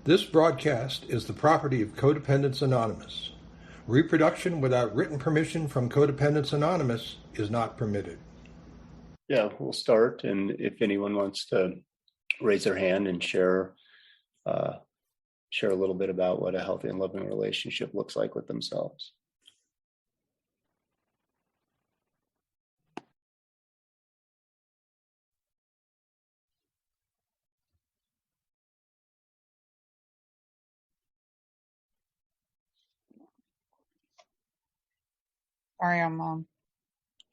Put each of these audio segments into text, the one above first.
This broadcast is the property of Codependents Anonymous. Reproduction without written permission from Codependents Anonymous is not permitted. Yeah, we'll start, and if anyone wants to raise their hand and share a little bit about what a healthy and loving relationship looks like with themselves. Sorry, I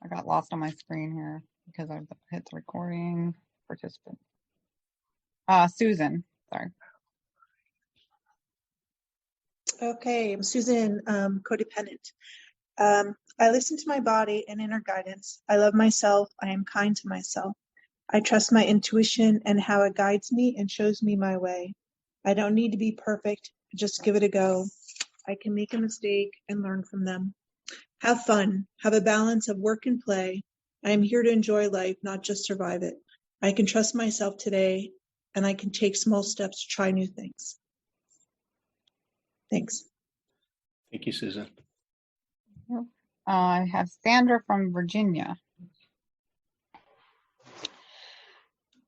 got lost on my screen here because I hit the recording participant. Susan, sorry. Okay, I'm Susan, codependent. I listen to my body and inner guidance. I love myself. I am kind to myself. I trust my intuition and how it guides me and shows me my way. I don't need to be perfect. Just give it a go. I can make a mistake and learn from them. Have fun. Have a balance of work and play. I am here to enjoy life, not just survive it. I can trust myself today, and I can take small steps to try new things. Thanks. Thank you, Susan. I have Sandra from Virginia.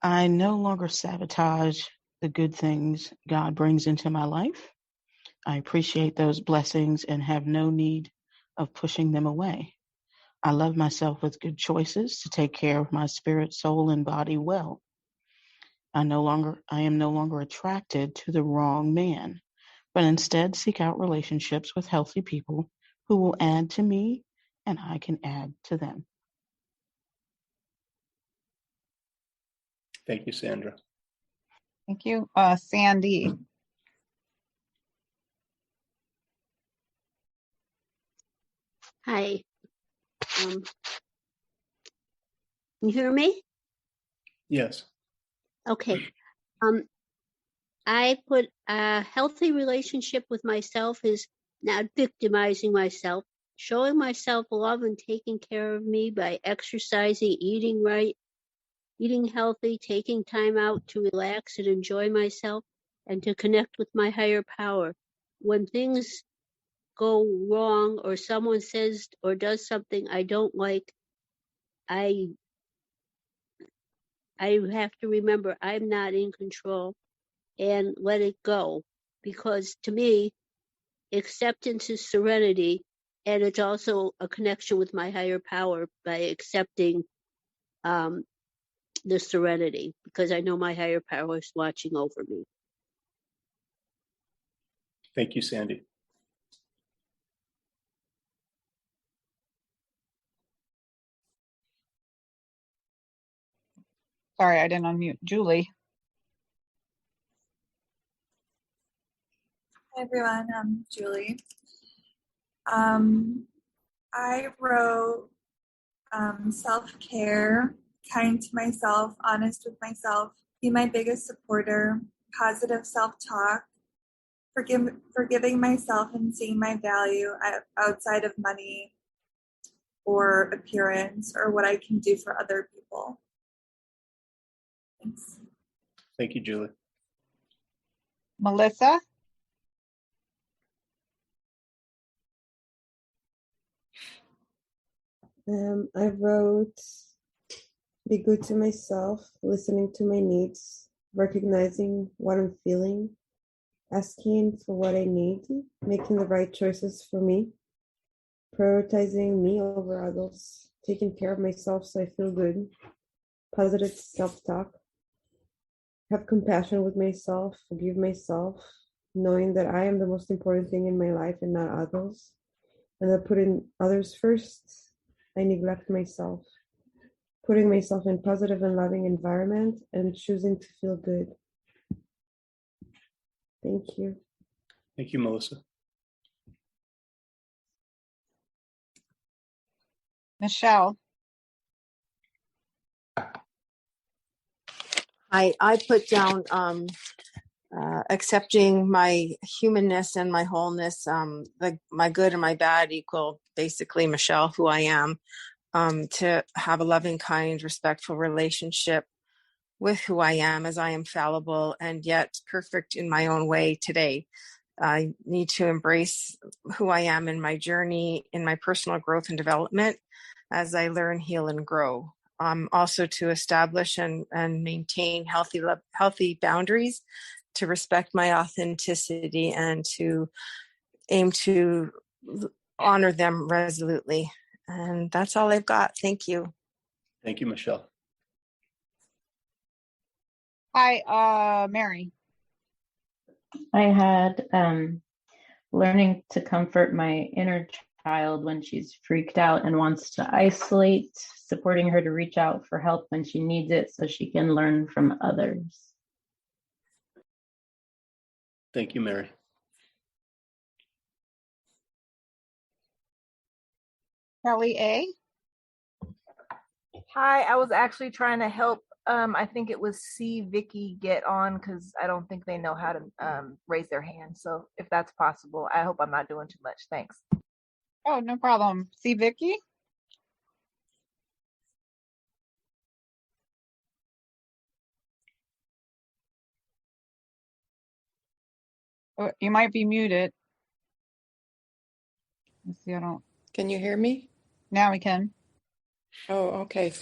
I no longer sabotage the good things God brings into my life. I appreciate those blessings and have no need of pushing them away. I love myself with good choices to take care of my spirit, soul, and body well. I am no longer attracted to the wrong man, but instead seek out relationships with healthy people who will add to me and I can add to them. Thank you, Sandra. Thank you. Sandy. Hi. Can you hear me? Yes. Okay. I put a healthy relationship with myself is not victimizing myself, showing myself love and taking care of me by exercising, eating right, eating healthy, taking time out to relax and enjoy myself, and to connect with my higher power. When things go wrong or someone says or does something I don't like, I have to remember I'm not in control and let it go, because to me, acceptance is serenity, and it's also a connection with my higher power by accepting the serenity, because I know my higher power is watching over me. Thank you, Sandy. Sorry, I didn't unmute. Julie. Hi everyone, I'm Julie. I wrote self-care, kind to myself, honest with myself, be my biggest supporter, positive self-talk, forgiving myself and seeing my value outside of money or appearance or what I can do for other people. Thanks. Thank you, Julie. Melissa. I wrote, be good to myself, listening to my needs, recognizing what I'm feeling, asking for what I need, making the right choices for me, prioritizing me over others, taking care of myself so I feel good, positive self-talk, have compassion with myself, forgive myself, knowing that I am the most important thing in my life and not others, and that putting others first, I neglect myself, putting myself in positive and loving environment and choosing to feel good. Thank you. Thank you, Melissa. Michelle. I put down accepting my humanness and my wholeness, my good and my bad equal basically Michelle, who I am, to have a loving, kind, respectful relationship with who I am, as I am fallible and yet perfect in my own way today. I need to embrace who I am in my journey, in my personal growth and development as I learn, heal, and grow. Also to establish and maintain healthy boundaries, to respect my authenticity, and to aim to honor them resolutely. And that's all I've got. Thank you. Thank you, Michelle. Hi, Mary. I had learning to comfort my inner child when she's freaked out and wants to isolate, supporting her to reach out for help when she needs it so she can learn from others. Thank you, Mary. Kelly A. Hi, I was actually trying to help. I think it was see Vicky get on because I don't think they know how to raise their hand. So if that's possible, I hope I'm not doing too much. Thanks. Oh, no problem. See Vicky? Oh, you might be muted. Let's see, I don't. Can you hear me? Now we can. Oh, okay.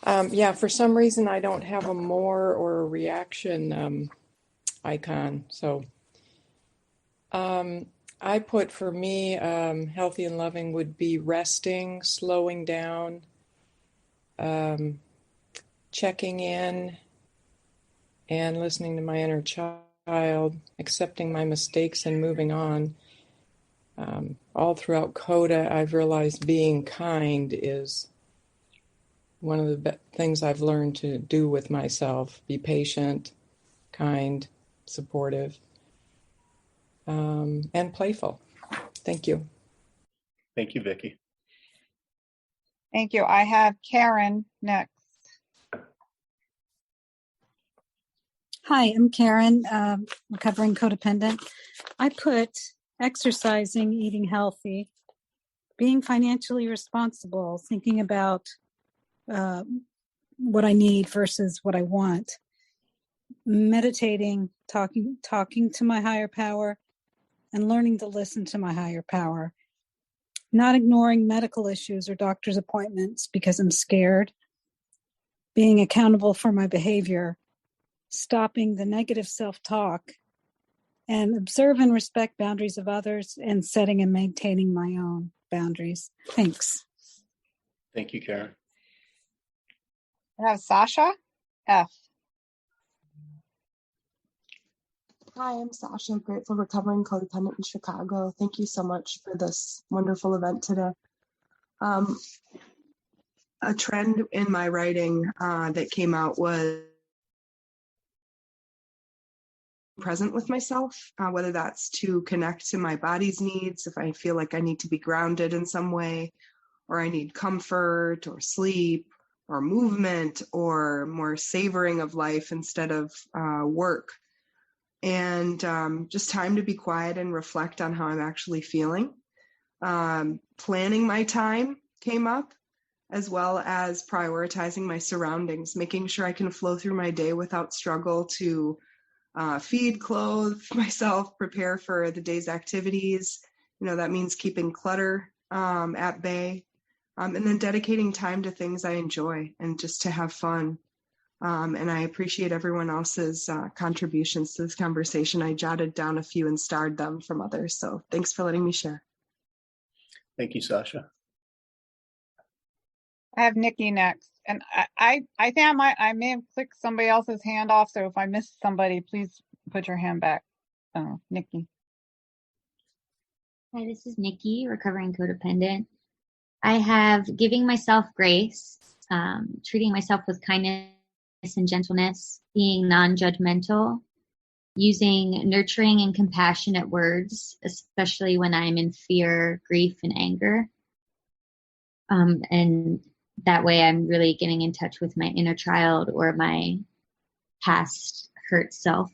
Yeah, for some reason I don't have a more or a reaction icon. So I put for me, healthy and loving would be resting, slowing down, checking in, and listening to my inner child, accepting my mistakes and moving on. All throughout CoDA, I've realized being kind is one of the things I've learned to do with myself. Be patient, kind, supportive, and playful. Thank you. Thank you, Vicky. Thank you. I have Karen next. Hi, I'm Karen, recovering codependent. I put exercising, eating healthy, being financially responsible, thinking about what I need versus what I want, meditating, talking to my higher power, and learning to listen to my higher power. Not ignoring medical issues or doctor's appointments because I'm scared. Being accountable for my behavior. Stopping the negative self-talk, and observe and respect boundaries of others, and setting and maintaining my own boundaries. Thanks. Thank you, Karen. I have Sasha F. Hi, I'm Sasha, grateful recovering codependent in Chicago. Thank you so much for this wonderful event today. A trend in my writing that came out was present with myself, whether that's to connect to my body's needs, if I feel like I need to be grounded in some way, or I need comfort or sleep or movement or more savoring of life instead of work. And just time to be quiet and reflect on how I'm actually feeling. Planning my time came up, as well as prioritizing my surroundings, making sure I can flow through my day without struggle to feed, clothe myself, prepare for the day's activities. You know, that means keeping clutter at bay, and then dedicating time to things I enjoy and just to have fun. And I appreciate everyone else's contributions to this conversation. I jotted down a few and starred them from others. So thanks for letting me share. Thank you, Sasha. I have Nikki next. And I think I may have clicked somebody else's hand off. So if I missed somebody, please put your hand back. Oh, Nikki. Hi, this is Nikki, recovering codependent. I have giving myself grace, treating myself with kindness and gentleness, being non-judgmental, using nurturing and compassionate words, especially when I'm in fear, grief, and anger. And that way I'm really getting in touch with my inner child or my past hurt self.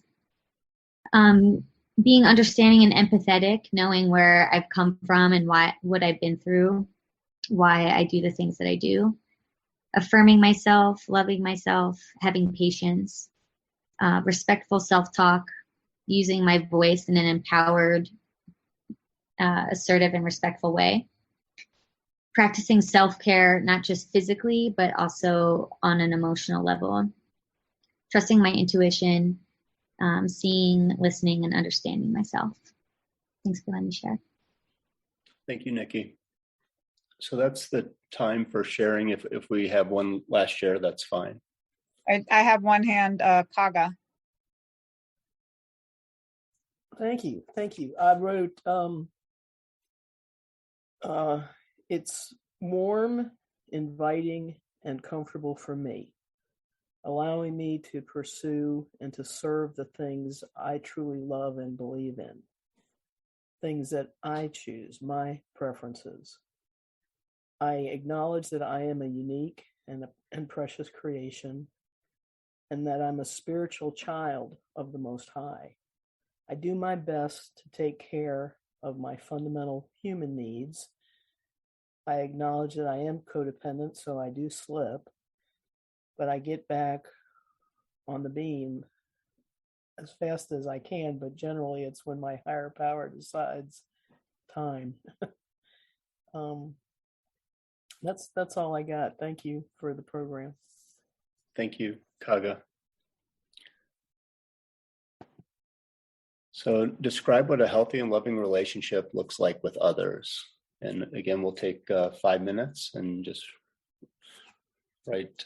Being understanding and empathetic, knowing where I've come from and what I've been through, why I do the things that I do. affirming myself, loving myself, having patience, respectful self-talk, using my voice in an empowered, assertive, and respectful way. Practicing self-care, not just physically, but also on an emotional level. Trusting my intuition, seeing, listening, and understanding myself. Thanks for letting me share. Thank you, Nikki. So that's the time for sharing. If we have one last share, that's fine. I have one hand, CoDA. Thank you. Thank you. I wrote, it's warm, inviting, and comfortable for me, allowing me to pursue and to serve the things I truly love and believe in, things that I choose, my preferences. I acknowledge that I am a unique and precious creation, and that I'm a spiritual child of the Most High. I do my best to take care of my fundamental human needs. I acknowledge that I am codependent, so I do slip, but I get back on the beam as fast as I can, but generally it's when my higher power decides time. That's all I got. Thank you for the program. Thank you, CoDA. So describe what a healthy and loving relationship looks like with others. And again, we'll take 5 minutes and just write.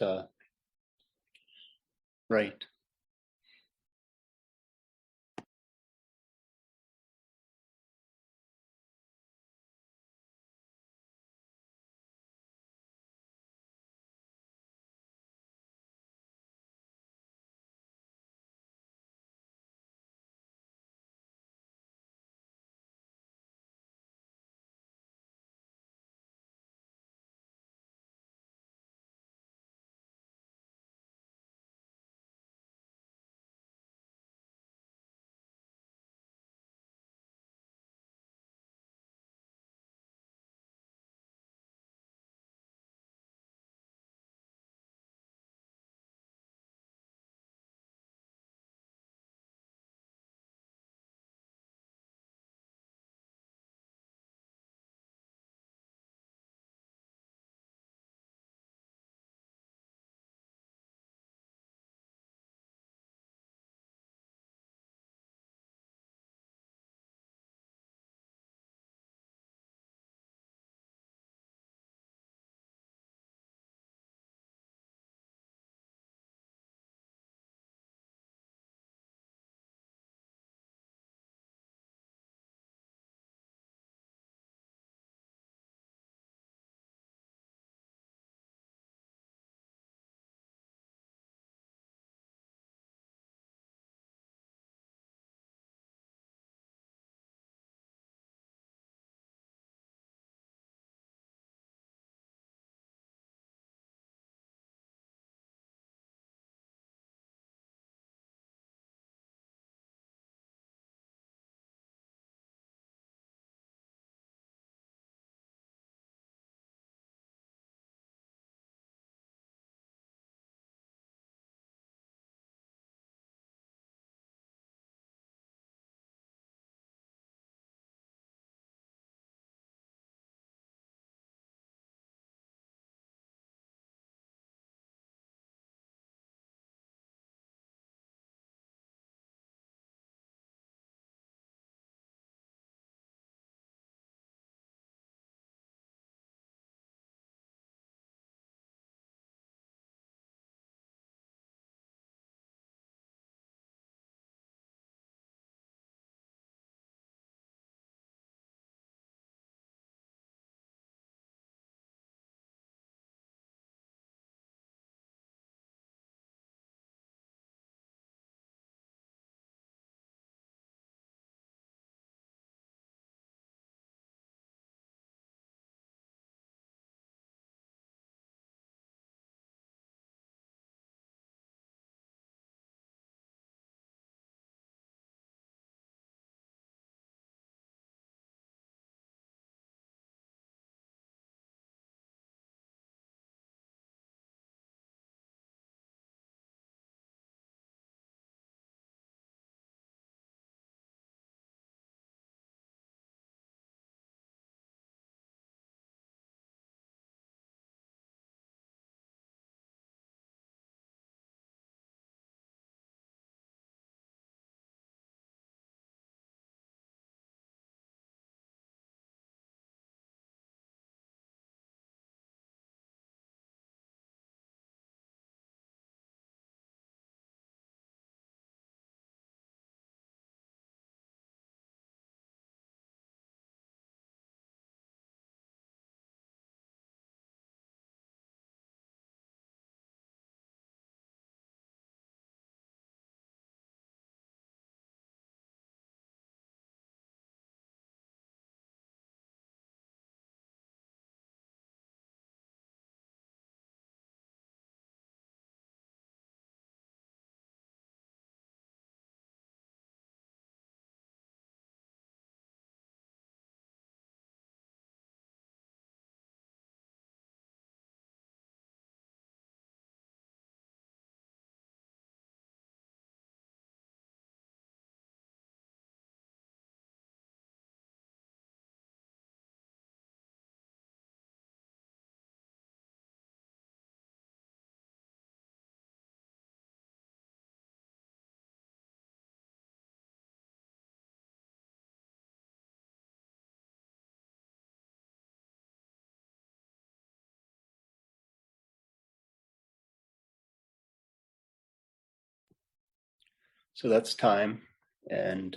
So that's time. And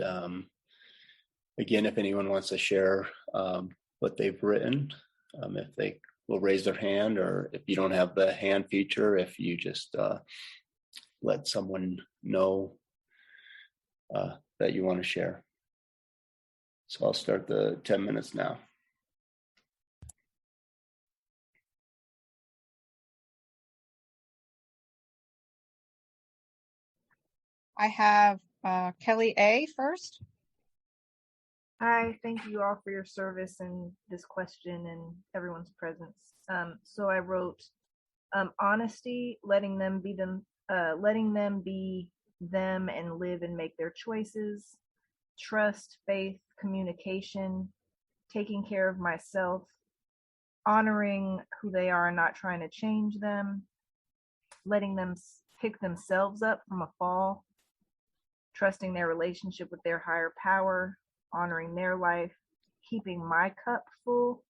again, if anyone wants to share what they've written, if they will raise their hand, or if you don't have the hand feature, if you just let someone know that you want to share. So I'll start the 10 minutes now. I have Kelly A first. Hi, thank you all for your service and this question and everyone's presence. So I wrote honesty, letting them be them and live and make their choices. Trust, faith, communication, taking care of myself, honoring who they are and not trying to change them, letting them pick themselves up from a fall, trusting their relationship with their higher power, honoring their life, keeping my cup full,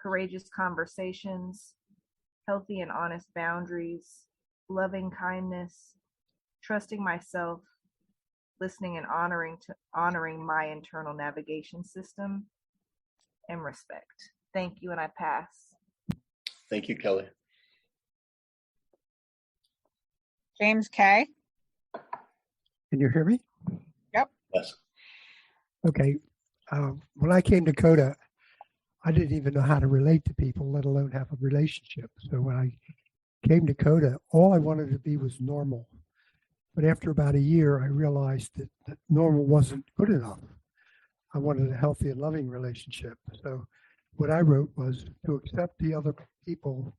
courageous conversations, healthy and honest boundaries, loving kindness, trusting myself, listening and honoring my internal navigation system, and respect. Thank you, and I pass. Thank you, Kelly. James K. Can you hear me? Yep. Yes. Okay. When I came to CoDA, I didn't even know how to relate to people, let alone have a relationship. So when I came to CoDA, all I wanted to be was normal. But after about a year, I realized that normal wasn't good enough. I wanted a healthy and loving relationship. So what I wrote was to accept the other people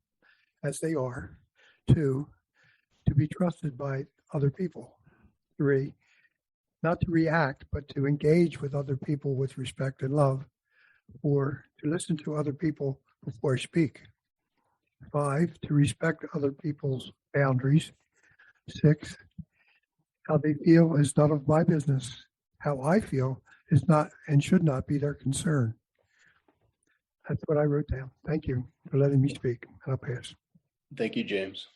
as they are. 2, to be trusted by other people. 3, not to react, but to engage with other people with respect and love. 4, to listen to other people before I speak. 5, to respect other people's boundaries. 6, how they feel is none of my business. How I feel is not and should not be their concern. That's what I wrote down. Thank you for letting me speak. And I'll pass. Thank you, James.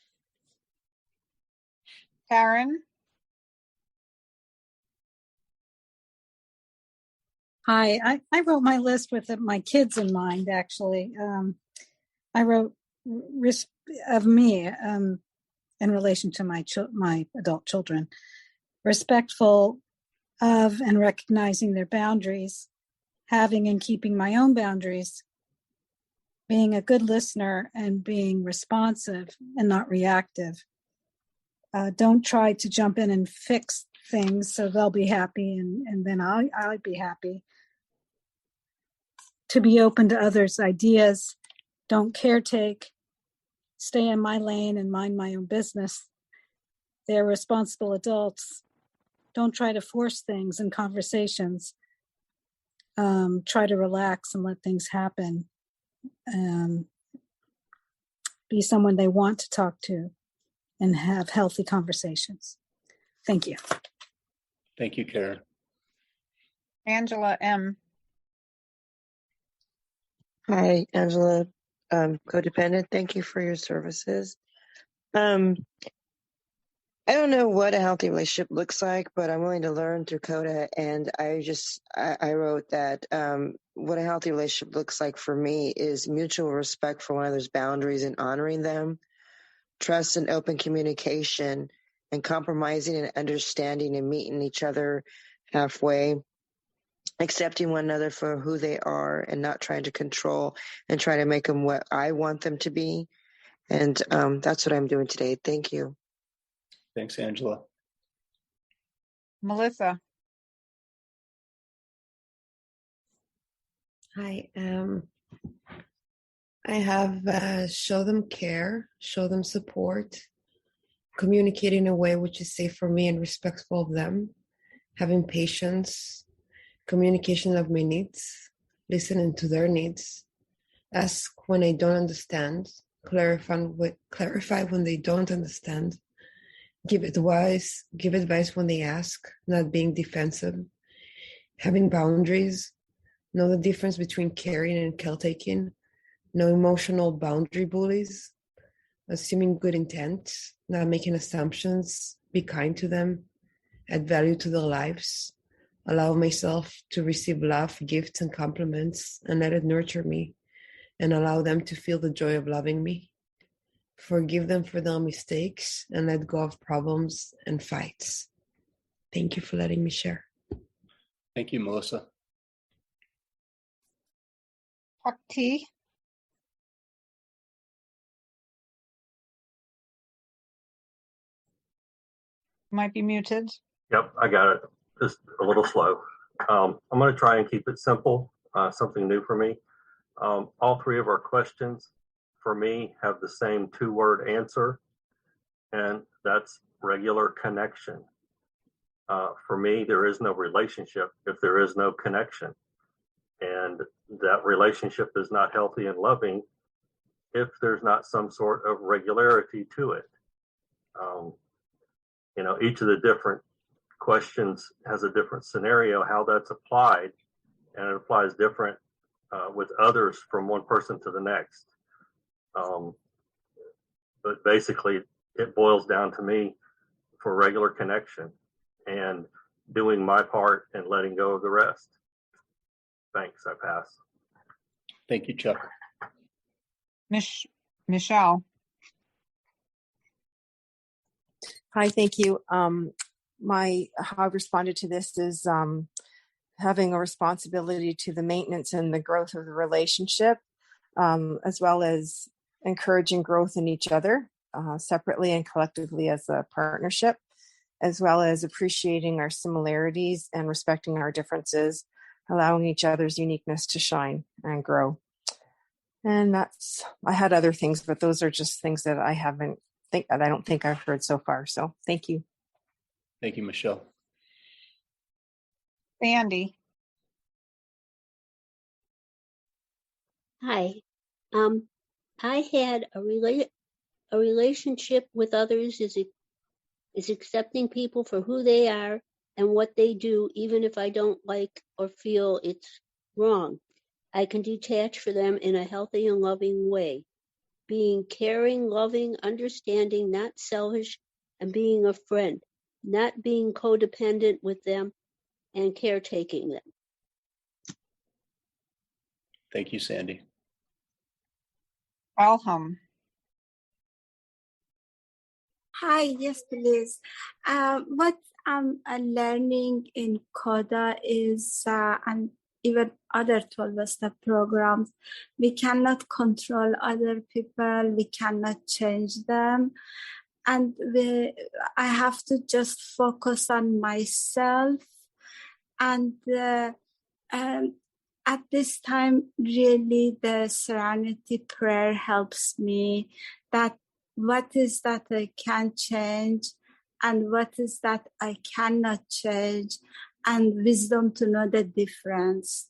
Karen. Hi, I wrote my list with my kids in mind, actually. I wrote risk of me in relation to my adult children, respectful of and recognizing their boundaries, having and keeping my own boundaries, being a good listener and being responsive and not reactive. Don't try to jump in and fix things so they'll be happy and then I'll be happy. To be open to others' ideas, don't caretake, stay in my lane and mind my own business. They're responsible adults. Don't try to force things in conversations. Try to relax and let things happen. Be someone they want to talk to and have healthy conversations. Thank you. Thank you, Karen. Angela M. Hi, Angela, codependent. Thank you for your services. I don't know what a healthy relationship looks like, but I'm willing to learn through CoDA. And I wrote that what a healthy relationship looks like for me is mutual respect for one another's boundaries and honoring them, trust and open communication, and compromising and understanding and meeting each other halfway, accepting one another for who they are and not trying to control and try to make them what I want them to be. And that's what I'm doing today. Thank you. Thanks, Angela. Melissa. Hi. I have show them care, show them support, communicate in a way which is safe for me and respectful of them, having patience, communication of my needs, listening to their needs, ask when I don't understand, clarify when they don't understand, give advice when they ask, not being defensive, having boundaries, know the difference between caring and caretaking, no emotional boundary bullies, assuming good intent, not making assumptions, be kind to them, add value to their lives, allow myself to receive love, gifts, and compliments, and let it nurture me, and allow them to feel the joy of loving me. Forgive them for their mistakes and let go of problems and fights. Thank you for letting me share. Thank you, Melissa. T. Might be muted. Yep, I got it. Just a little slow. I'm going to try and keep it simple, something new for me. All three of our questions for me have the same two-word answer, and that's regular connection. For me, there is no relationship if there is no connection. And that relationship is not healthy and loving if there's not some sort of regularity to it. Each of the different questions has a different scenario, how that's applied, and it applies different with others from one person to the next. But basically, it boils down to me for regular connection and doing my part and letting go of the rest. Thanks, I pass. Thank you, Chuck. Michelle. Hi, thank you. How I responded to this is having a responsibility to the maintenance and the growth of the relationship, as well as encouraging growth in each other, separately and collectively as a partnership, as well as appreciating our similarities and respecting our differences, allowing each other's uniqueness to shine and grow. And I had other things, but those are just things that I don't think I've heard so far. So thank you. Thank you, Michelle. Sandy. Hi. I had a relationship with others is accepting people for who they are and what they do, even if I don't like or feel it's wrong. I can detach for them in a healthy and loving way. Being caring, loving, understanding, not selfish, and being a friend, not being codependent with them and caretaking them. Thank you, Sandy. Alham. Hi, yes, please. What I'm learning in CoDA is, and even other 12-step programs, we cannot control other people, we cannot change them. And I have to just focus on myself. And at this time, really, the Serenity Prayer helps me that what is that I can change and what is that I cannot change, and wisdom to know the difference.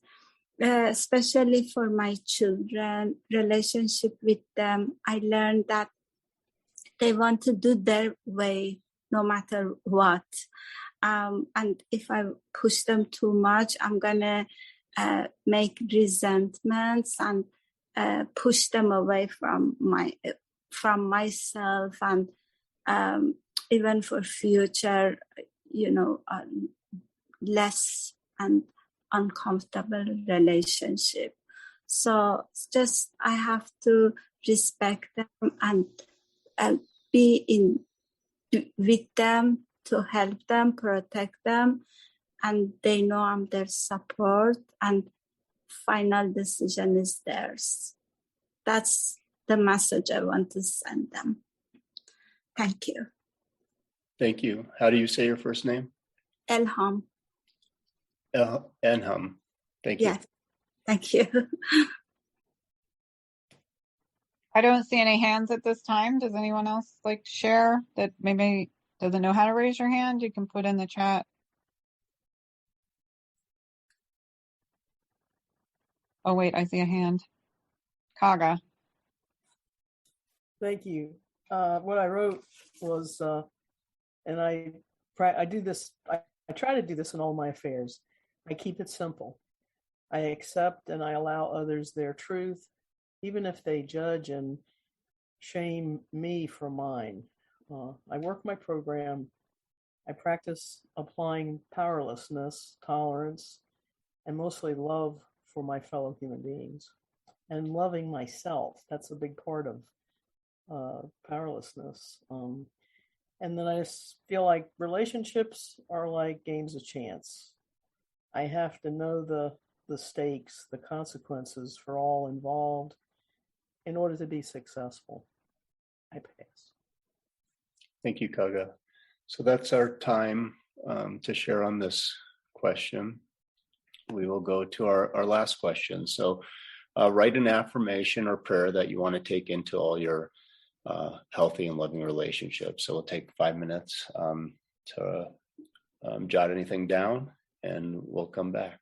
Especially for my children, relationship with them, I learned that they want to do their way no matter what. And if I push them too much, I'm gonna make resentments and push them away from myself, and even for future, less and uncomfortable relationship. So it's just I have to respect them and be with them to help them, protect them, and they know I'm their support, and final decision is theirs. That's the message I want to send them. Thank you. Thank you. How do you say your first name? Elham. Elham. Thank you. Yes. Thank you. I don't see any hands at this time. Does anyone else like to share that maybe doesn't know how to raise your hand? You can put in the chat. Oh, wait, I see a hand. Kaga. Thank you. What I wrote was, and I do this, I try to do this in all my affairs. I keep it simple. I accept and I allow others their truth, even if they judge and shame me for mine. I work my program I practice applying powerlessness, tolerance, and mostly love for my fellow human beings and loving myself. That's a big part of powerlessness. And then I feel like relationships are like games of chance. I have to know the stakes, the consequences for all involved in order to be successful. I pass. Thank you, Kaga. So that's our time to share on this question. We will go to our last question. So write an affirmation or prayer that you want to take into all your healthy and loving relationships. So we'll take 5 minutes to jot anything down, and we'll come back.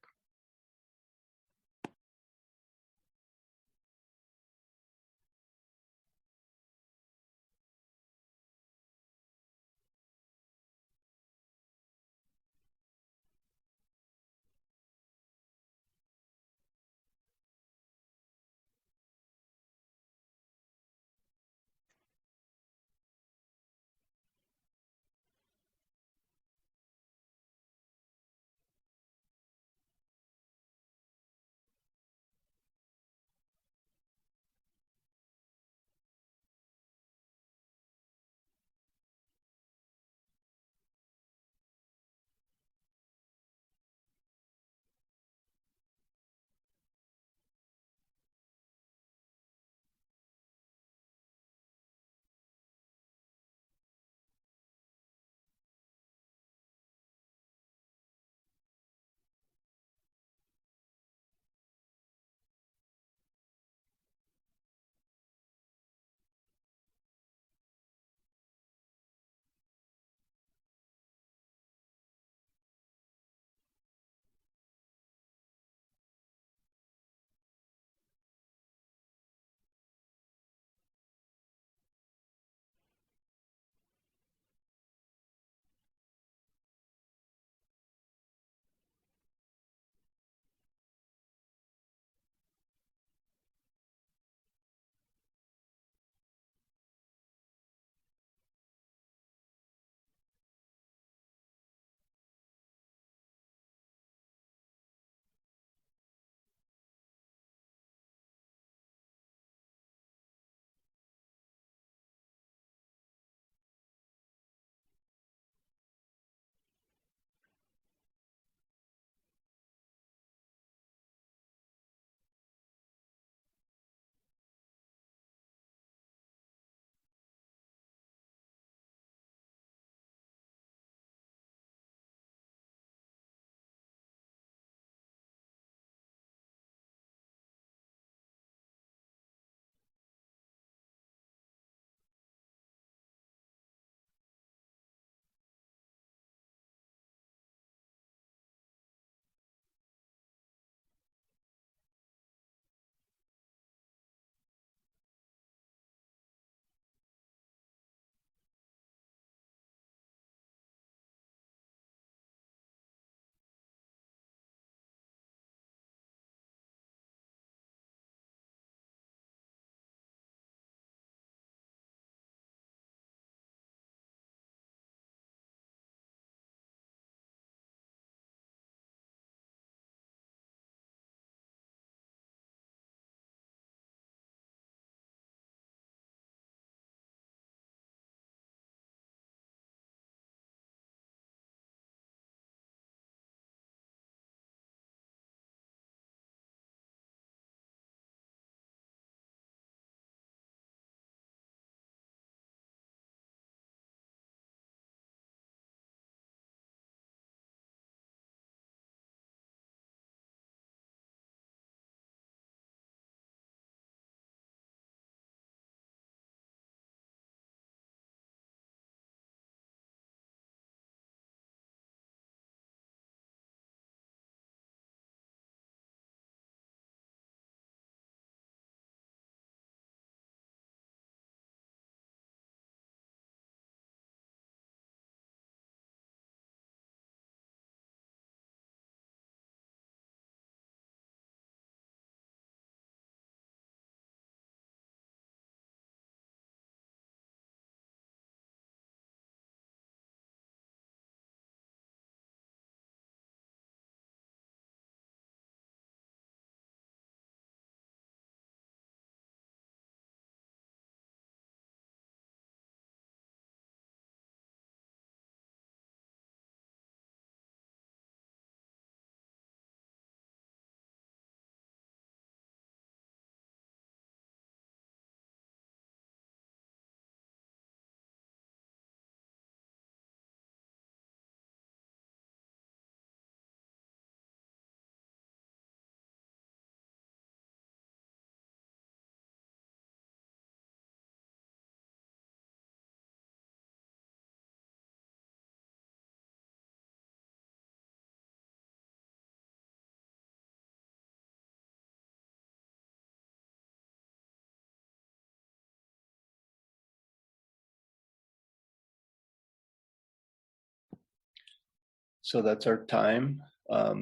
So that's our time.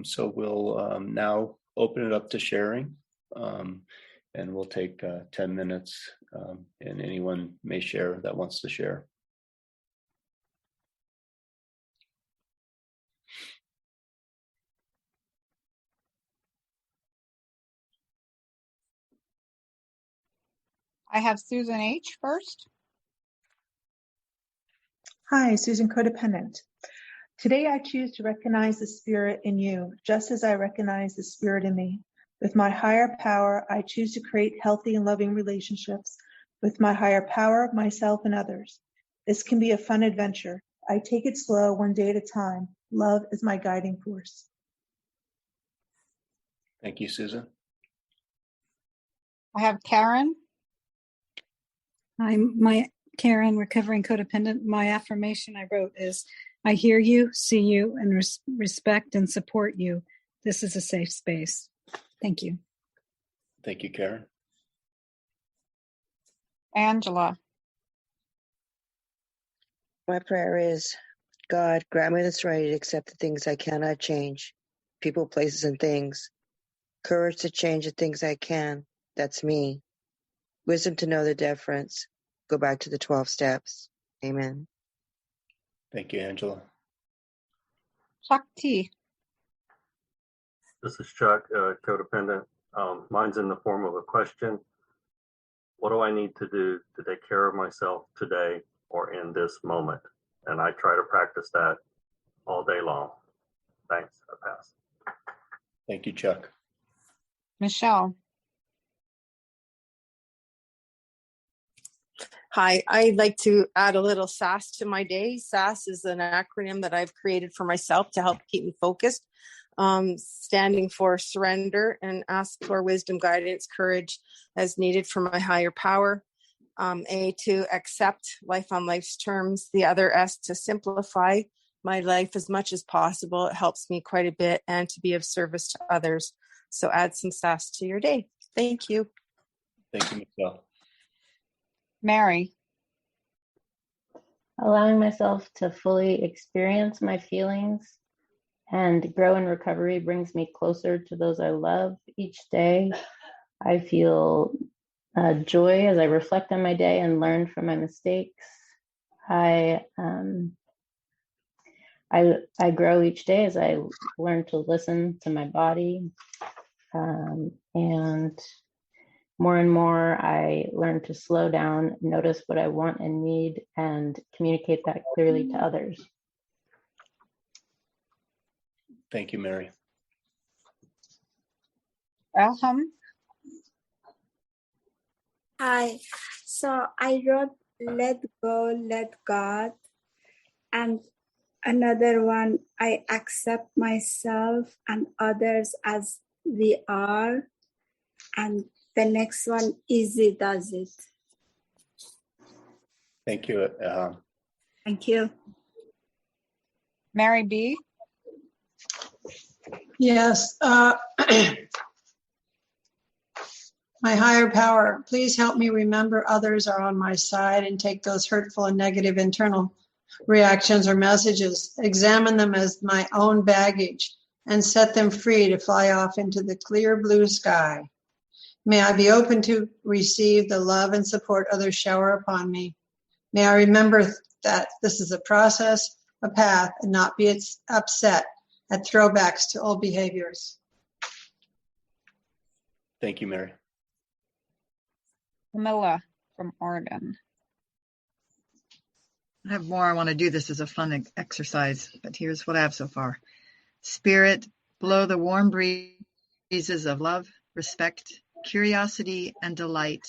So we'll now open it up to sharing, and we'll take 10 minutes, and anyone may share that wants to share. I have Susan H. first. Hi, Susan Codependent. Today I choose to recognize the spirit in you, just as I recognize the spirit in me. With my higher power, I choose to create healthy and loving relationships with my higher power, myself, and others. This can be a fun adventure. I take it slow, one day at a time. Love is my guiding force. Thank you, Susan. I have Karen. I'm Karen, recovering codependent. My affirmation I wrote is, I hear you, see you, and respect and support you. This is a safe space. Thank you. Thank you, Karen. Angela. My prayer is, God, grant me the serenity to accept the things I cannot change, people, places, and things. Courage to change the things I can. That's me. Wisdom to know the difference. Go back to the 12 steps. Amen. Thank you, Angela. Shakti. This is Chuck, codependent. Mine's in the form of a question. What do I need to do to take care of myself today or in this moment? And I try to practice that all day long. Thanks. I pass. Thank you, Chuck. Michelle. Hi, I'd like to add a little SAS to my day. SAS is an acronym that I've created for myself to help keep me focused, standing for surrender and ask for wisdom, guidance, courage as needed for my higher power. A, to accept life on life's terms. The other S, to simplify my life as much as possible. It helps me quite a bit, and to be of service to others. So add some SAS to your day. Thank you. Thank you, Michelle. Mary. Allowing myself to fully experience my feelings and grow in recovery brings me closer to those I love each day. I feel joy as I reflect on my day and learn from my mistakes. I grow each day as I learn to listen to my body, and more I learn to slow down, notice what I want and need, and communicate that clearly to others. Thank you, Mary. Elham. Hi. So I wrote let go, let God. And another one, I accept myself and others as we are. And the next one, easy does it. Thank you. Thank you. Mary B. Yes. My higher power, please help me remember others are on my side and take those hurtful and negative internal reactions or messages, examine them as my own baggage, and set them free to fly off into the clear blue sky. May I be open to receive the love and support others shower upon me. May I remember that this is a process, a path, and not be upset at throwbacks to old behaviors. Thank you, Mary. Camilla from Oregon. I have more. I want to do this as a fun exercise, but here's what I have so far. Spirit, blow the warm breezes of love, respect, curiosity, and delight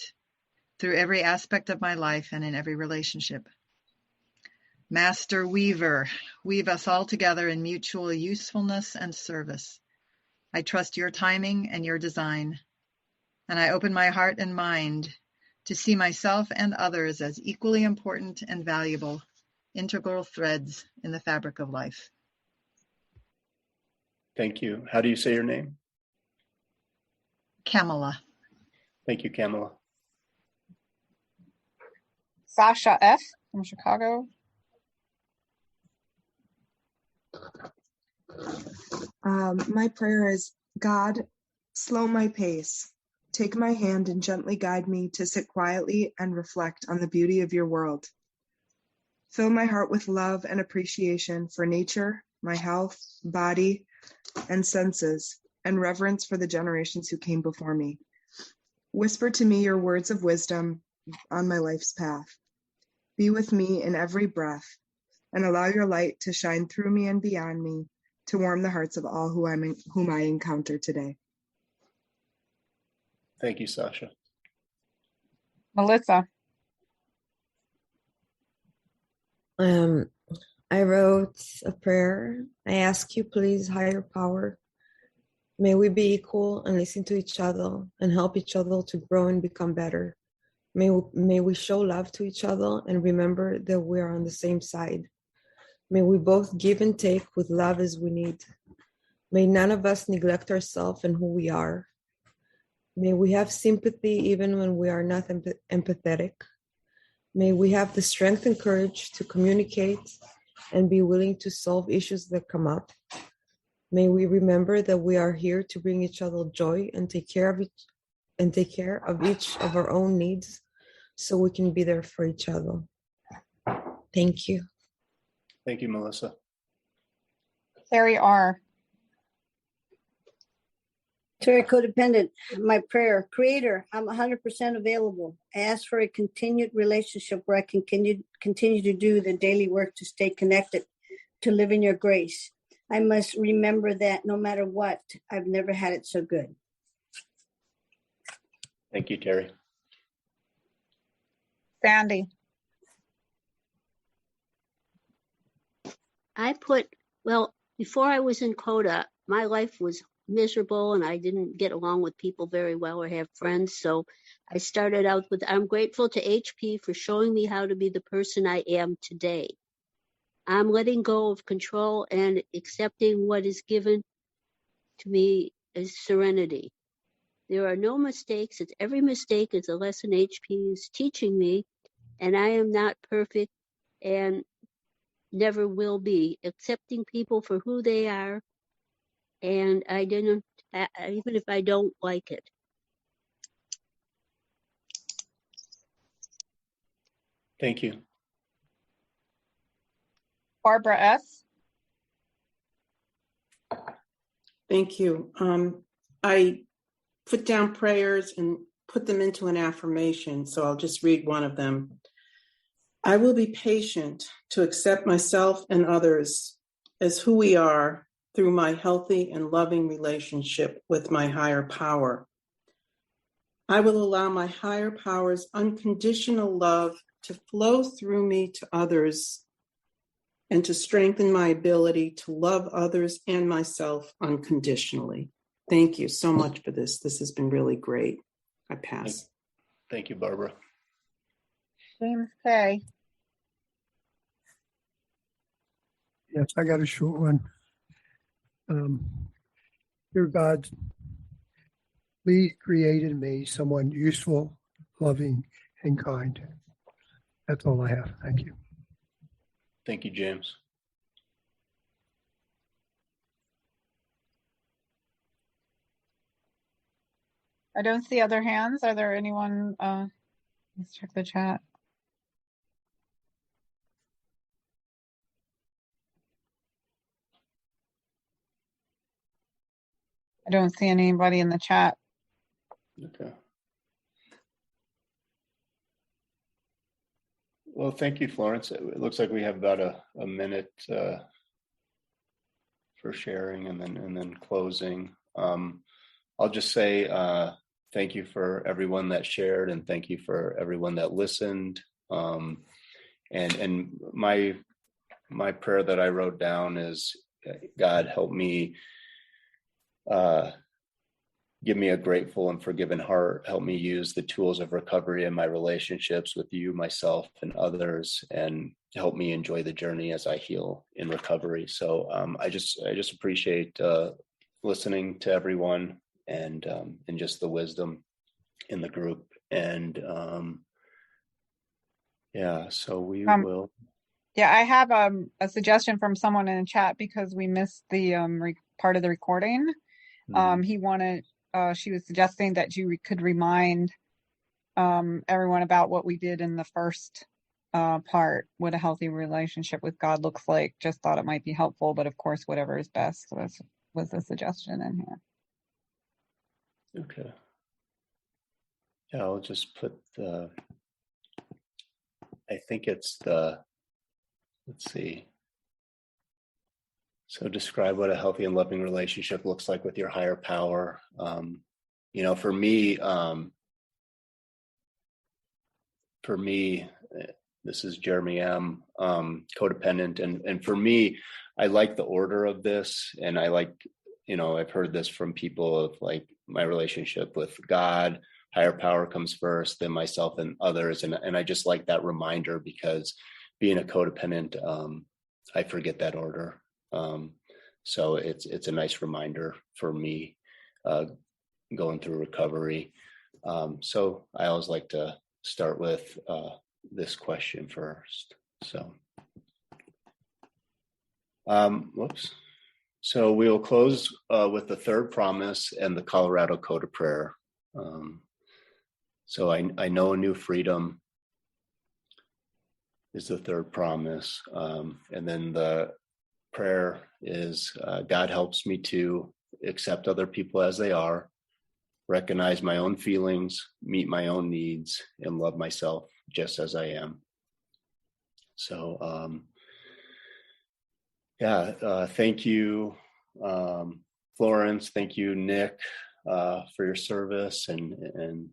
through every aspect of my life and in every relationship. Master Weaver, weave us all together in mutual usefulness and service. I trust your timing and your design, and I open my heart and mind to see myself and others as equally important and valuable, integral threads in the fabric of life. Thank you. How do you say your name? Kamala. Thank you, Kamala. Sasha F. from Chicago. My prayer is, God, slow my pace. Take my hand and gently guide me to sit quietly and reflect on the beauty of your world. Fill my heart with love and appreciation for nature, my health, body, and senses, and reverence for the generations who came before me. Whisper to me your words of wisdom on my life's path. Be with me in every breath, and allow your light to shine through me and beyond me to warm the hearts of all whom I encounter today. Thank you, Sasha. Melissa. I wrote a prayer. I ask you, please, higher power, may we be equal and listen to each other and help each other to grow and become better. May we show love to each other and remember that we are on the same side. May we both give and take with love as we need. May none of us neglect ourselves and who we are. May we have sympathy even when we are not empathetic. May we have the strength and courage to communicate and be willing to solve issues that come up. May we remember that we are here to bring each other joy and take care of each of our own needs so we can be there for each other. Thank you. Thank you, Melissa. Carrie R. Terry Codependent, my prayer, Creator, I'm 100% available. I ask for a continued relationship where I can continue to do the daily work to stay connected, to live in your grace. I must remember that no matter what, I've never had it so good. Thank you, Terry. Sandy. I put, well, before I was in CoDA, my life was miserable and I didn't get along with people very well or have friends. So I started out with, I'm grateful to HP for showing me how to be the person I am today. I'm letting go of control and accepting what is given to me as serenity. There are no mistakes. Every mistake is a lesson HP is teaching me, and I am not perfect and never will be. Accepting people for who they are, and even if I don't like it. Thank you. Barbara S. Thank you. I put down prayers and put them into an affirmation, so I'll just read one of them. I will be patient to accept myself and others as who we are through my healthy and loving relationship with my higher power. I will allow my higher power's unconditional love to flow through me to others and to strengthen my ability to love others and myself unconditionally. Thank you so much for this. This has been really great. I pass. Thank you, Barbara. James K. Yes, I got a short one. Dear God, please create in me someone useful, loving, and kind. That's all I have. Thank you. Thank you, James. I don't see other hands. Are there anyone? Let's check the chat. I don't see anybody in the chat. Okay. Well, thank you, Florence. It looks like we have about a minute for sharing and then closing. I'll just say thank you for everyone that shared, and thank you for everyone that listened. And my prayer that I wrote down is, God, help me. Give me a grateful and forgiving heart. Help me use the tools of recovery in my relationships with you, myself, and others, and help me enjoy the journey as I heal in recovery. So I just appreciate listening to everyone and just the wisdom in the group. And so we will. Yeah, I have a suggestion from someone in the chat because we missed the part of the recording. He wanted, she was suggesting that you could remind everyone about what we did in the first part, what a healthy relationship with God looks like. Just thought it might be helpful, but of course, whatever is best was the suggestion in here. Okay. Yeah, I'll just put the, I think it's the, let's see. So describe what a healthy and loving relationship looks like with your higher power. For me, this is Jeremy M, codependent. And for me, I like the order of this. And I like, I've heard this from people of like my relationship with God, higher power comes first, then myself and others. And I just like that reminder because being a codependent, I forget that order. So it's a nice reminder for me going through recovery. So I always like to start with this question first. So, So we will close with the third promise and the Colorado Code of Prayer. So I know a new freedom is the third promise. And then the prayer is God helps me to accept other people as they are, recognize my own feelings, meet my own needs, and love myself just as I am. So, thank you, Florence. Thank you, Nick, for your service. And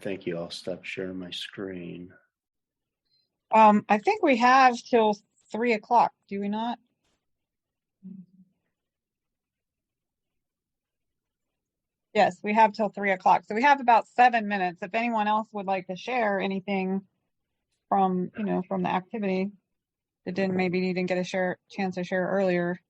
thank you. I'll stop sharing my screen. I think we have till 3:00. Do we not? Yes, we have till 3:00. So we have about 7 minutes. If anyone else would like to share anything from the activity that didn't get a chance to share earlier.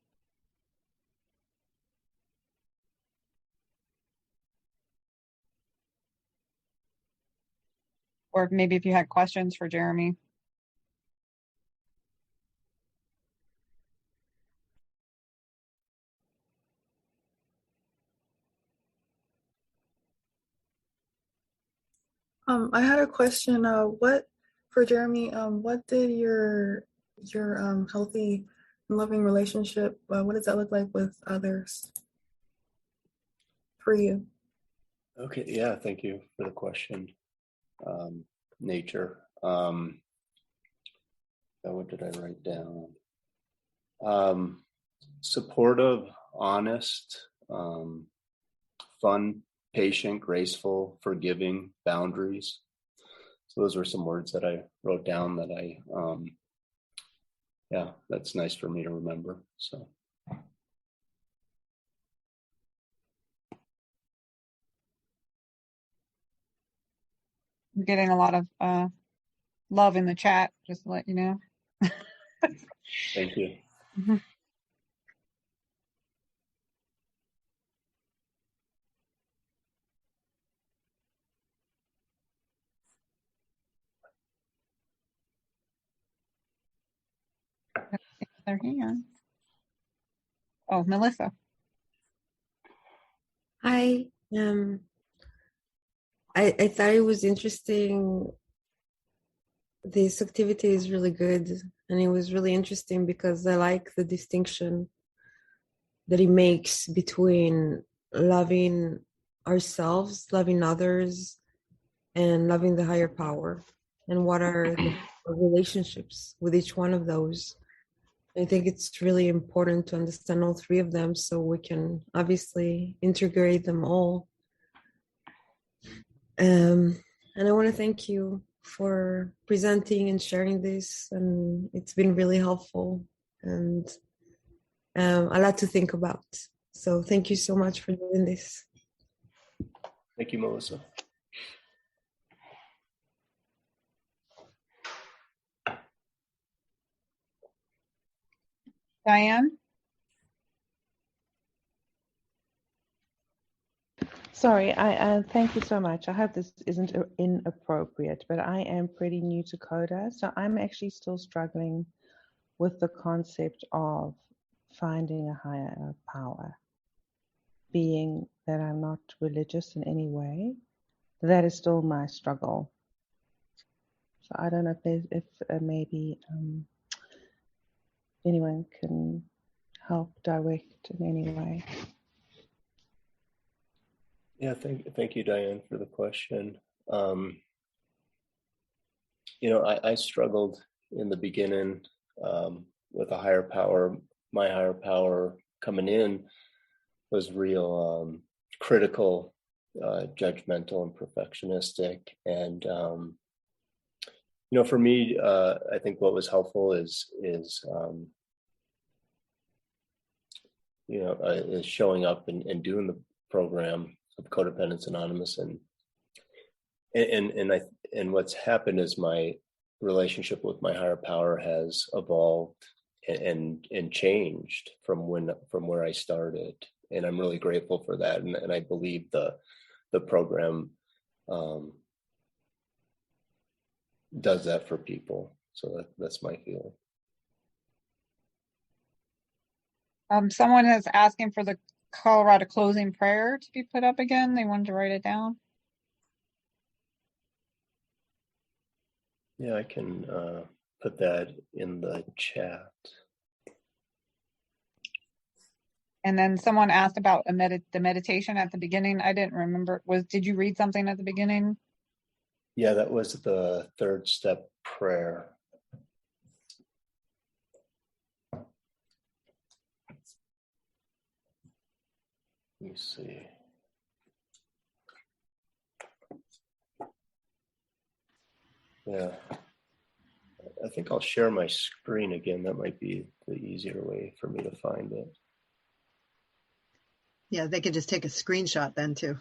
Or maybe if you had questions for Jeremy. I had a question. For Jeremy? What did your healthy and loving relationship? What does that look like with others for you? Okay. Yeah. Thank you for the question. Nature. What did I write down? Supportive, honest, fun, patient, graceful, forgiving, boundaries. So those were some words that I wrote down that that's nice for me to remember. So. I'm getting a lot of love in the chat, just to let you know. Thank you. Mm-hmm. Their hands. Oh, Melissa. Hi. I thought it was interesting. This activity is really good, and it was really interesting because I like the distinction that it makes between loving ourselves, loving others, and loving the higher power, and what are the relationships with each one of those. I think it's really important to understand all three of them so we can obviously integrate them all. And I want to thank you for presenting and sharing this, and it's been really helpful and a lot to think about. So thank you so much for doing this. Thank you, Melissa. Diane? Sorry, I thank you so much. I hope this isn't inappropriate, but I am pretty new to CoDA, so I'm actually still struggling with the concept of finding a higher power. Being that I'm not religious in any way, that is still my struggle. So I don't know if maybe anyone can help direct in any way. Yeah, thank you, Diane, for the question. I struggled in the beginning with a higher power. My higher power coming in was real critical, judgmental, and perfectionistic. And for me, I think what was helpful is showing up and doing the program of Codependence Anonymous, and what's happened is my relationship with my higher power has evolved and changed from where I started, and I'm really grateful for that, and I believe the program does that for people. So that's my feeling. Someone is asking for the Colorado closing prayer to be put up again. They wanted to write it down. Yeah, I can put that in the chat. And then someone asked about the meditation at the beginning. I didn't remember. Did you read something at the beginning? Yeah, that was the third step prayer. Let me see. Yeah, I think I'll share my screen again. That might be the easier way for me to find it. Yeah, they could just take a screenshot then too.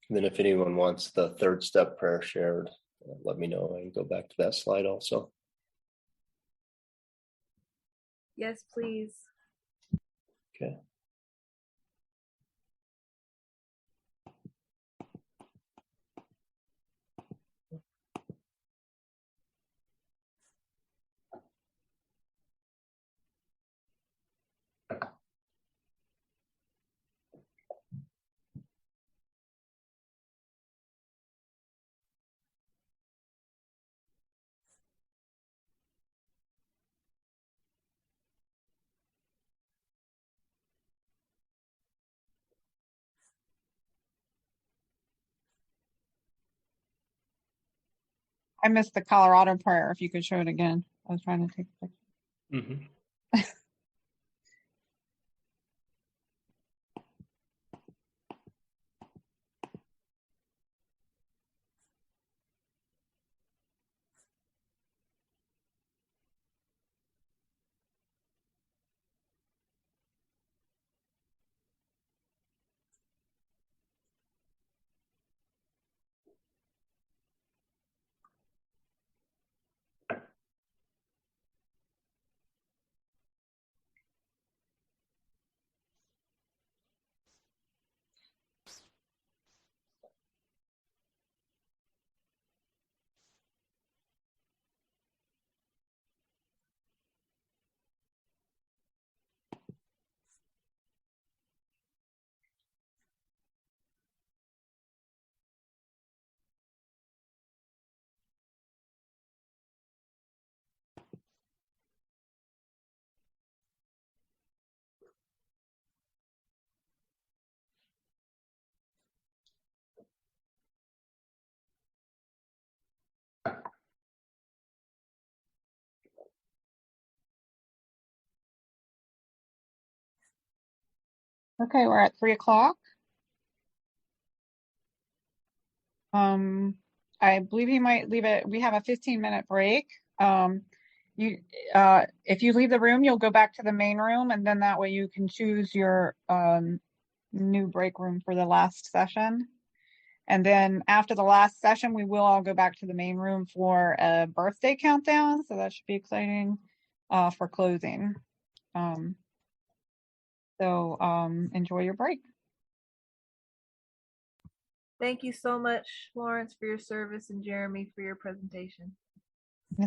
And then if anyone wants the third step prayer shared, let me know. I can go back to that slide also. Yes, please. Okay. I missed the Colorado prayer. If you could show it again. I was trying to take a picture. Mm-hmm. Okay, we're at 3:00. I believe he might leave it. We have a 15-minute break. If you leave the room, you'll go back to the main room, and then that way you can choose your new break room for the last session. And then after the last session, we will all go back to the main room for a birthday countdown. So that should be exciting for closing. So enjoy your break. Thank you so much, Florence, for your service, and Jeremy for your presentation.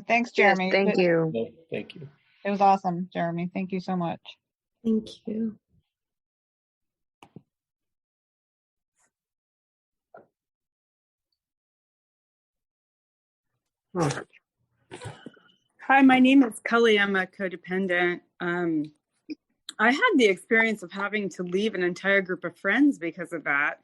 Thanks, Jeremy. Yes, thank you. Thank you. It was awesome, Jeremy. Thank you so much. Thank you. Hi, my name is Cully. I'm a codependent. I had the experience of having to leave an entire group of friends because of that.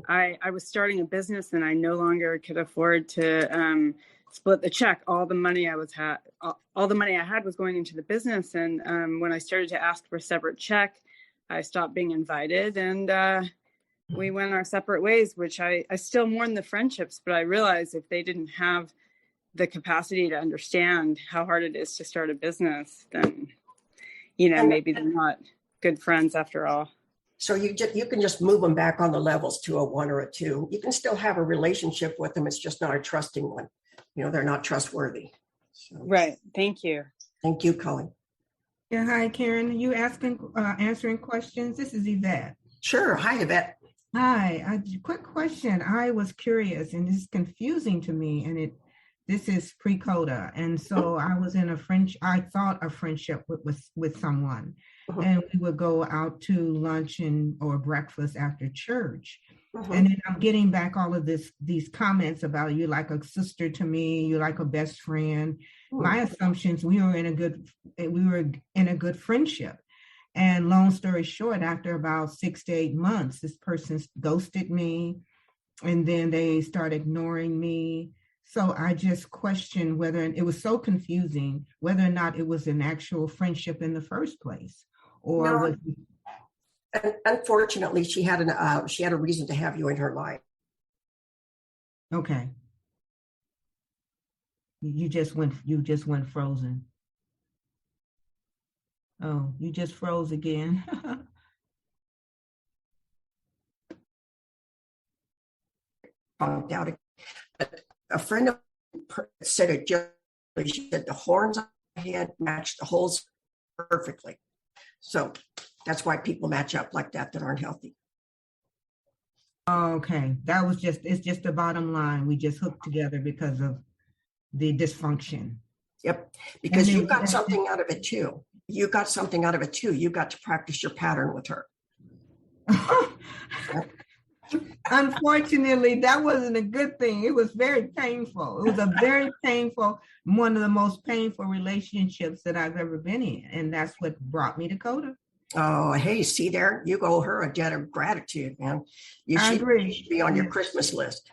I was starting a business and I no longer could afford to split the check. All the money I had was going into the business. And when I started to ask for a separate check, I stopped being invited, and we went our separate ways, which I still mourn the friendships, but I realized if they didn't have the capacity to understand how hard it is to start a business, then, maybe they're not good friends after all. So you can just move them back on the levels to a 1 or a 2. You can still have a relationship with them. It's just not a trusting one. They're not trustworthy. So, right. Thank you. Thank you, Colin. Yeah. Hi, Karen. You answering questions? This is Yvette. Sure. Hi, Yvette. Hi. Quick question. I was curious, and this is confusing to me, and this is pre-CoDA. And so I was in I thought a friendship with someone, and we would go out to lunch or breakfast after church. And then I'm getting back all of these comments about you like a sister to me, you like a best friend. My assumptions, we were in a good friendship. And long story short, after about 6 to 8 months, this person ghosted me, and then they started ignoring me. So I just questioned whether, and it was so confusing, whether or not it was an actual friendship in the first place, or was. Unfortunately, she had a reason to have you in her life. Okay. You just went frozen. Oh, you just froze again. A friend of mine said it just. She said the horns on my head matched the holes perfectly. So that's why people match up like that aren't healthy. Okay, it's just the bottom line. We just hooked together because of the dysfunction. Yep, because you got something out of it too. You got to practice your pattern with her. Unfortunately, that wasn't a good thing. It was very painful. It was a very painful, one of the most painful relationships that I've ever been in. And that's what brought me to CoDA. Oh, hey, see there? You owe her a debt of gratitude, man. You should be on your Christmas list.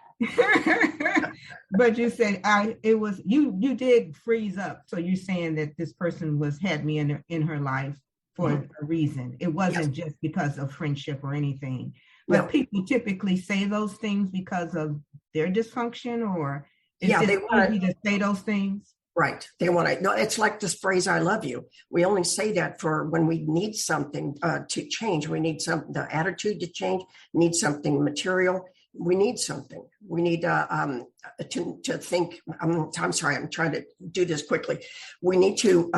But you said you did freeze up. So you're saying that this person had me in her life for a reason. It wasn't just because of friendship or anything. But people typically say those things because of their dysfunction, or it's just easy to say those things. Right. They want to. No, it's like this phrase, "I love you." We only say that for when we need something to change. We need the attitude to change. Need something material. We need something. We need to think. I'm sorry. I'm trying to do this quickly. We need to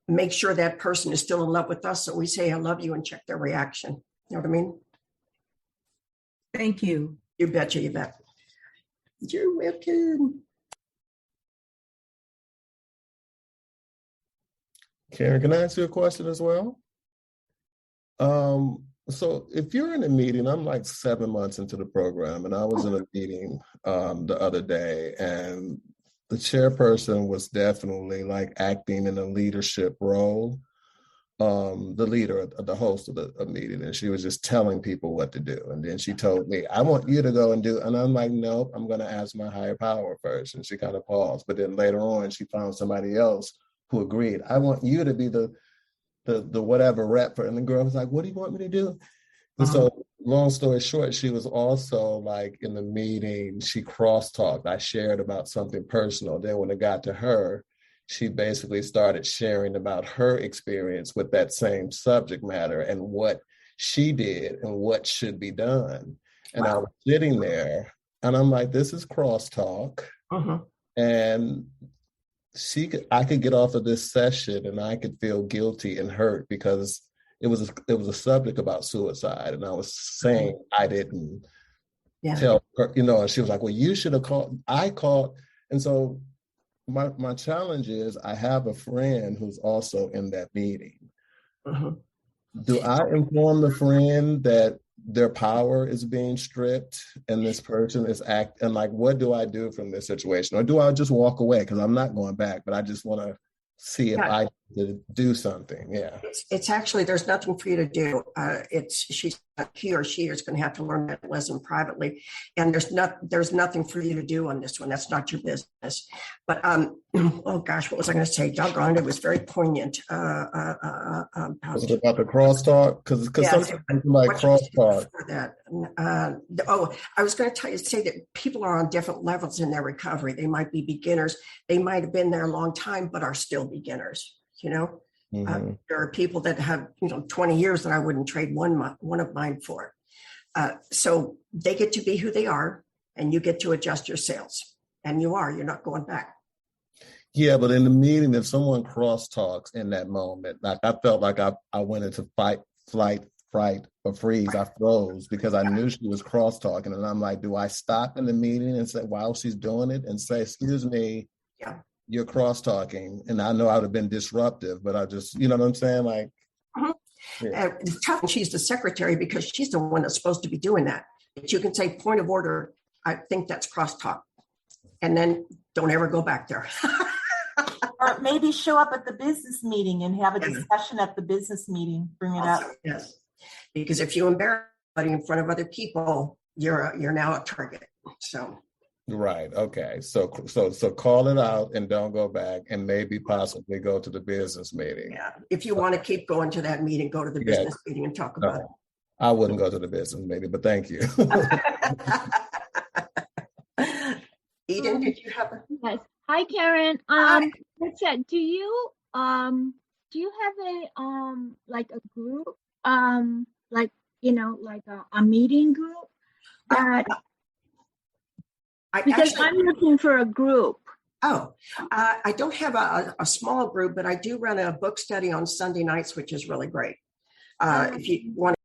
make sure that person is still in love with us. So we say, "I love you," and check their reaction. You know what I mean? Thank you. You betcha, you bet. You're welcome. Karen, can I ask you a question as well? So if you're in a meeting, I'm like 7 months into the program, and I was in a meeting the other day, and the chairperson was definitely like acting in a leadership role. The leader, the host of the meeting, and she was just telling people what to do. And then she told me, "I want you to go and do," and I'm like, "Nope, I'm going to ask my higher power first." And she kind of paused, but then later on, she found somebody else who agreed. "I want you to be the whatever rep for," and the girl was like, "What do you want me to do?" And so, long story short, she was also like in the meeting, she cross-talked. I shared about something personal. Then when it got to her, she basically started sharing about her experience with that same subject matter and what she did and what should be done. And I was sitting there And I'm like, this is crosstalk. And I could get off of this session and I could feel guilty and hurt because it was a subject about suicide. And I was saying I didn't tell her, and she was like, well, you should have called. I called. And so my challenge is I have a friend who's also in that meeting. Do I inform the friend that their power is being stripped and this person is and like, what do I do from this situation? Or do I just walk away? Because I'm not going back, but I just want to see if I need to do something. Yeah. It's actually, there's nothing for you to do. He or she is going to have to learn that lesson privately. And there's nothing for you to do on this one. That's not your business. But, oh gosh, what was I going to say? Doggone, it was very poignant. Was it about the crosstalk? Because sometimes like crosstalk. I was going to say that people are on different levels in their recovery. They might be beginners. They might have been there a long time, but are still beginners. There are people that have 20 years that I wouldn't trade one of mine for. So they get to be who they are, and you get to adjust your sails, and you're not going back. Yeah, but in the meeting, if someone cross-talks in that moment, like I felt like I went into fight, flight, fright, or freeze. I froze because I knew she was cross-talking, and I'm like, do I stop in the meeting and say, while she's doing it, and say, excuse me, you're cross-talking? And I know I would have been disruptive, but I just, you know what I'm saying? Like, it's tough when she's the secretary because she's the one that's supposed to be doing that. But you can say, point of order, I think that's cross-talk. And then don't ever go back there. Or maybe show up at the business meeting and have a discussion at the business meeting. Bring it up. Yes, because if you embarrass somebody in front of other people, you're now a target. So. Right. Okay. So call it out and don't go back, and maybe possibly go to the business meeting. Yeah. If you want to keep going to that meeting, go to the business meeting and talk about it. I wouldn't go to the business meeting, but thank you. Eden, did you have Yes. Hi, Karen. Hi. Do you have a like a group like like a meeting group that I'm looking for a group. I don't have a small group, but I do run a book study on Sunday nights, which is really great. If you want